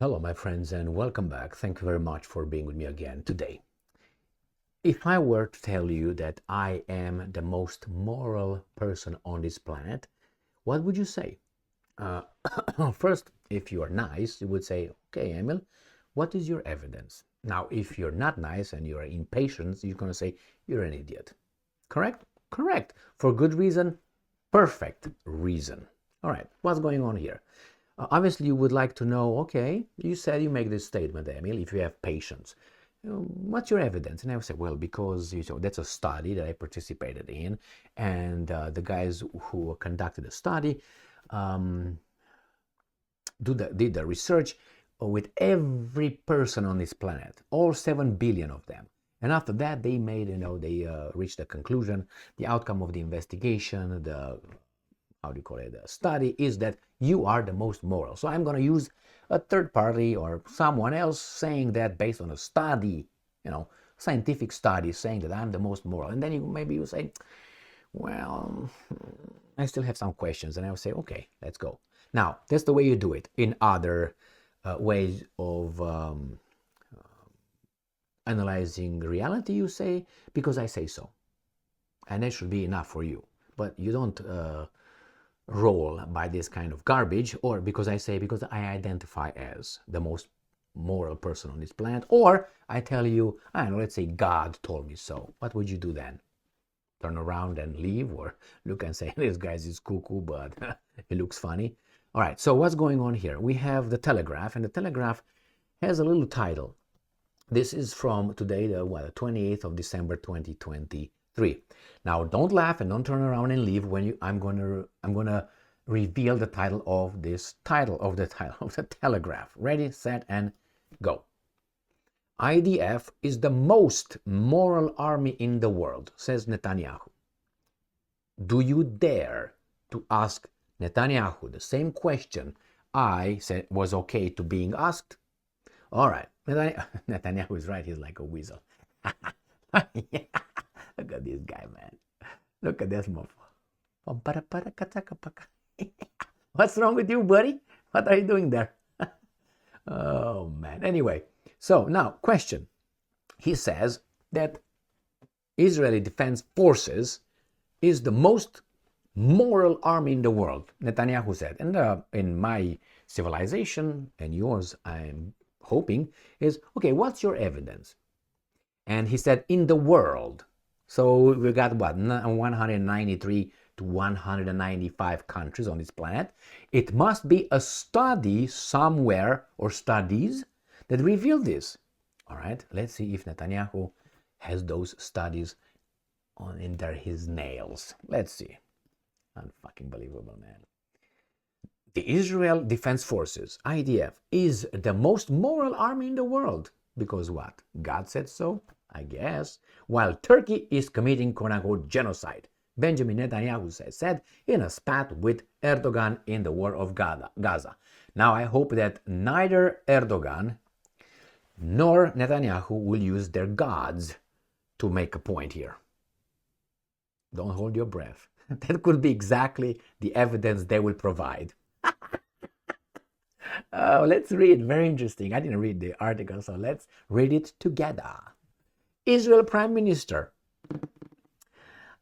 Hello, my friends, and welcome back. Thank you very much for being with me again today. If I were to tell you that I am the most moral person on this planet, what would you say? Uh, First, if you are nice, you would say, okay, Emil, what is your evidence? Now, if you're not nice and you're impatient, you're going to say, you're an idiot. Correct? Correct. For good reason, perfect reason. All right, what's going on here? Obviously, you would like to know, okay, you said you make this statement, Emil, if you have patience. What's your evidence? And I would say, well, because that's a study that I participated in, and the guys who conducted the study um, did the research with every person on this planet, all 7 billion of them. And after that, they made, they reached a conclusion. The outcome of the investigation, the how do you call it, the study is that you are the most moral. So I'm going to use a third party or someone else saying that based on a study, scientific study saying that I'm the most moral. And then maybe you say, well, I still have some questions. And I will say, okay, let's go. Now, that's the way you do it. In other ways of analyzing reality, you say, because I say so. And that should be enough for you. But you don't roll by this kind of garbage, or because I identify as the most moral person on this planet, or I tell you, I don't know, let's say God told me so. What would you do then? Turn around and leave, or look and say, this guy is cuckoo, but he looks funny? All right, so what's going on here? We have the Telegraph, and the Telegraph has a little title. This is from today, the 28th of December 2023. Now, don't laugh and don't turn around and leave when I'm gonna reveal the title of the Telegraph. Ready, set, and go. IDF is the most moral army in the world, says Netanyahu. Do you dare to ask Netanyahu the same question I said was okay to being asked? All right, Netanyahu is right. He's like a weasel. Yeah. Look at this guy, man. Look at this motherfucker. What's wrong with you, buddy? What are you doing there? Oh, man. Anyway, so now, question. He says that Israeli Defense Forces is the most moral army in the world, Netanyahu said. And in my civilization and yours, I'm hoping, is, okay, what's your evidence? And he said, in the world. So we got what, 193 to 195 countries on this planet. It must be a study somewhere, or studies, that reveal this. All right, let's see if Netanyahu has those studies under his nails. Let's see. Unfucking believable, man. The Israel Defense Forces, IDF, is the most moral army in the world. Because what? God said so? I guess. While Turkey is committing quote-unquote genocide, Benjamin Netanyahu said in a spat with Erdogan in the war of Gaza. Now I hope that neither Erdogan nor Netanyahu will use their gods to make a point here. Don't hold your breath. That could be exactly the evidence they will provide. Let's read. Very interesting. I didn't read the article, so let's read it together. Israel Prime Minister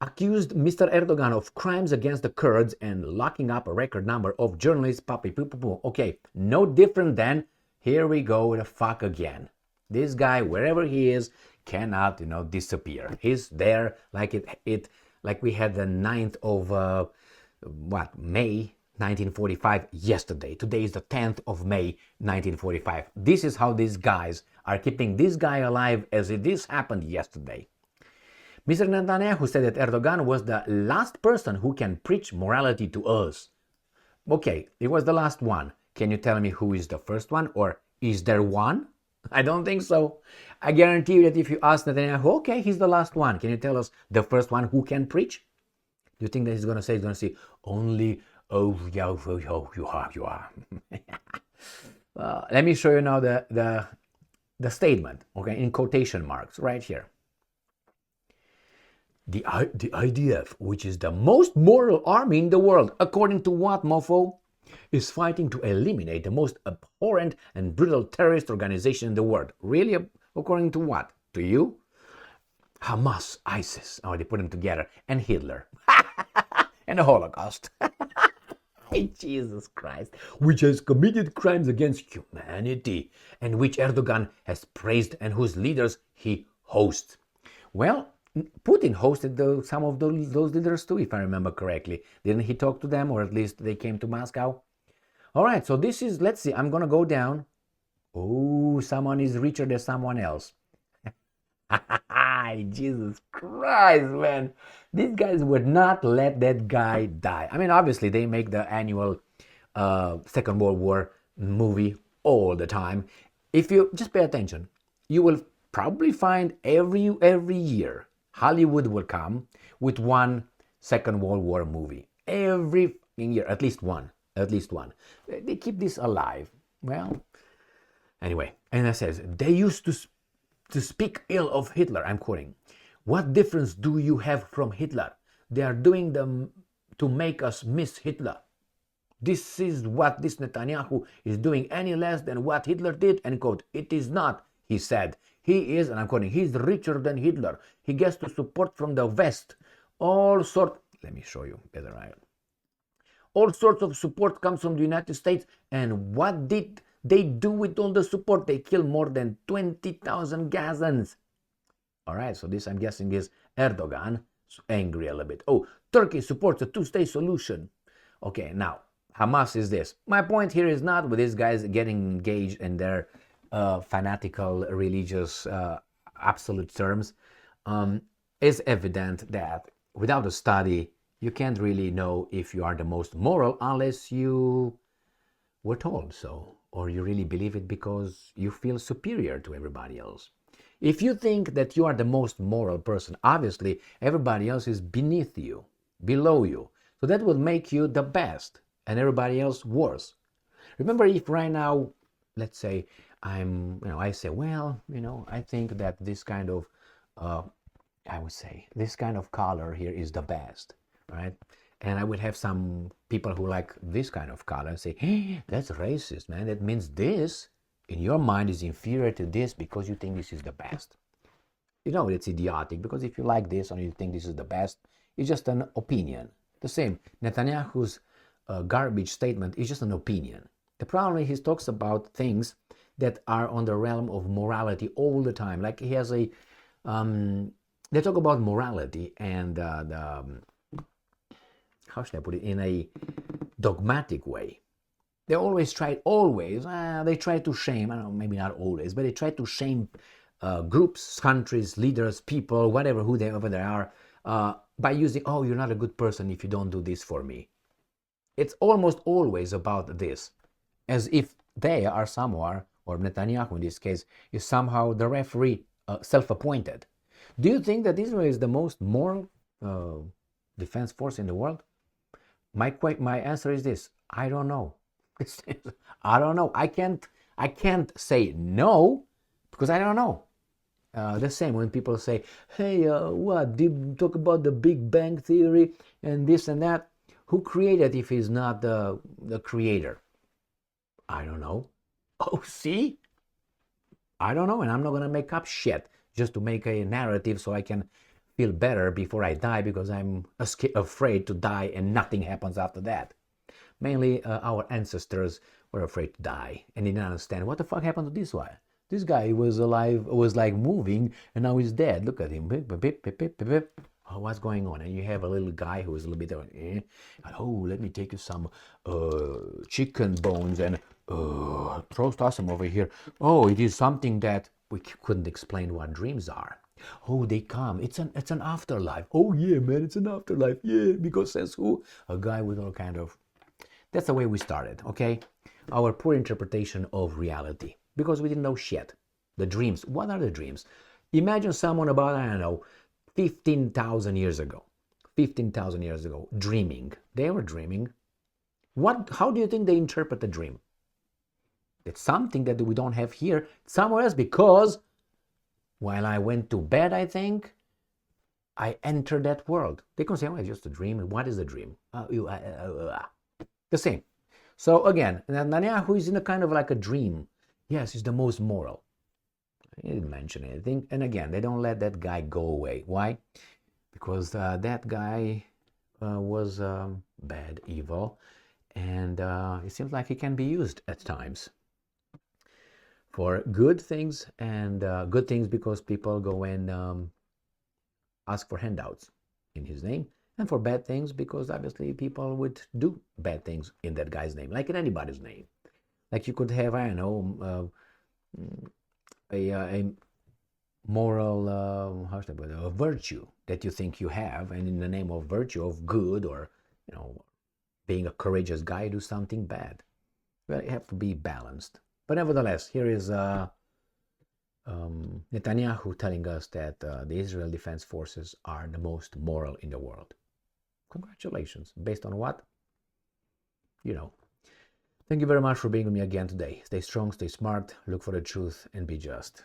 accused Mr. Erdogan of crimes against the Kurds and locking up a record number of journalists. Okay, no different than, here we go the fuck again. This guy, wherever he is, cannot, disappear. He's there like like we had the 9th of May 1945 yesterday. Today is the 10th of May 1945. This is how these guys are keeping this guy alive as if this happened yesterday. Mr. Netanyahu said that Erdogan was the last person who can preach morality to us. Okay, it was the last one. Can you tell me who is the first one, or is there one? I don't think so. I guarantee you that if you ask Netanyahu, okay, he's the last one. Can you tell us the first one who can preach? Do you think that he's going to say, only, oh, yeah, you are. Let me show you now the statement, okay, in quotation marks, right here. The IDF, which is the most moral army in the world, according to what, mofo? is fighting to eliminate the most abhorrent and brutal terrorist organization in the world. Really? According to what? To you? Hamas, ISIS, oh, they put them together, and Hitler, and the Holocaust. Jesus Christ, which has committed crimes against humanity, and which Erdogan has praised and whose leaders he hosts. Well, Putin hosted some of those leaders too, if I remember correctly. Didn't he talk to them, or at least they came to Moscow? All right, so this is, let's see, I'm going to go down. Oh, someone is richer than someone else. Jesus Christ, man. These guys would not let that guy die. I mean, obviously, they make the annual Second World War movie all the time. If you just pay attention, you will probably find every year Hollywood will come with one Second World War movie. Every year, at least one. At least one. They keep this alive. Well, anyway, and it says, they used to speak ill of Hitler. I'm quoting. What difference do you have from Hitler? They are doing them to make us miss Hitler. This is what this Netanyahu is doing, any less than what Hitler did, end quote. It is not, he said. He is, and I'm quoting, he's richer than Hitler. He gets the support from the West. All sorts, let me show you better. All sorts of support comes from the United States. And what did they do with all the support? They killed more than 20,000 Gazans. All right, so this, I'm guessing, is Erdogan. So angry a little bit. Oh, Turkey supports a two-state solution. Okay, now, Hamas is this. My point here is not with these guys getting engaged in their fanatical religious absolute terms. It's evident that without a study, you can't really know if you are the most moral unless you were told so, or you really believe it because you feel superior to everybody else. If you think that you are the most moral person, obviously everybody else is beneath you, below you. So that would make you the best and everybody else worse. Remember, if right now, let's say I say, well, I think that this kind of, I would say, this kind of color here is the best, right? And I would have some people who like this kind of color and say, hey, that's racist, man. That means this in your mind is inferior to this because you think this is the best. It's idiotic, because if you like this or you think this is the best, it's just an opinion. The same, Netanyahu's garbage statement is just an opinion. The problem is he talks about things that are on the realm of morality all the time. Like he has they talk about morality and how should I put it, in a dogmatic way. They always try to shame, I don't know, maybe not always, but they try to shame groups, countries, leaders, people, whoever they are, by using, oh, you're not a good person if you don't do this for me. It's almost always about this, as if they are somewhere, or Netanyahu in this case, is somehow the referee, self-appointed. Do you think that Israel is the most moral defense force in the world? My answer is this: I don't know. I don't know. I can't say no because I don't know. The same when people say, hey, what? Did talk about the Big Bang Theory and this and that? Who created if he's not the creator? I don't know. Oh, see? I don't know, and I'm not going to make up shit just to make a narrative so I can feel better before I die, because I'm afraid to die and nothing happens after that. Mainly our ancestors were afraid to die and didn't understand what the fuck happened to this one. This guy was alive, was like moving, and now he's dead. Look at him. Oh, what's going on? And you have a little guy who is a little bit, oh, let me take you some chicken bones and throw some over here. Oh, it is something that we couldn't explain what dreams are. Oh, they come. It's an afterlife. Oh, yeah, man, it's an afterlife. Yeah, because says who? A guy with all kind of... That's the way we started, okay? Our poor interpretation of reality. Because we didn't know shit. The dreams. What are the dreams? Imagine someone about, I don't know, 15,000 years ago. 15,000 years ago, dreaming. They were dreaming. How do you think they interpret the dream? It's something that we don't have here somewhere else, because while I went to bed, I think, I entered that world. They can say, oh, it's just a dream. What is a dream? The same. So again, Netanyahu is in a kind of like a dream. Yes, he's the most moral. He didn't mention anything. And again, they don't let that guy go away. Why? Because that guy was bad, evil, and it seems like he can be used at times for good things, and good things because people go and ask for handouts in his name, and for bad things because obviously people would do bad things in that guy's name, like in anybody's name. Like you could have, I don't know, a moral, how should I put it, a virtue that you think you have, and in the name of virtue, of good, or being a courageous guy, do something bad. Well, you have to be balanced. But nevertheless, here is Netanyahu telling us that the Israel Defense Forces are the most moral in the world. Congratulations. Based on what? Thank you very much for being with me again today. Stay strong, stay smart, look for the truth, and be just.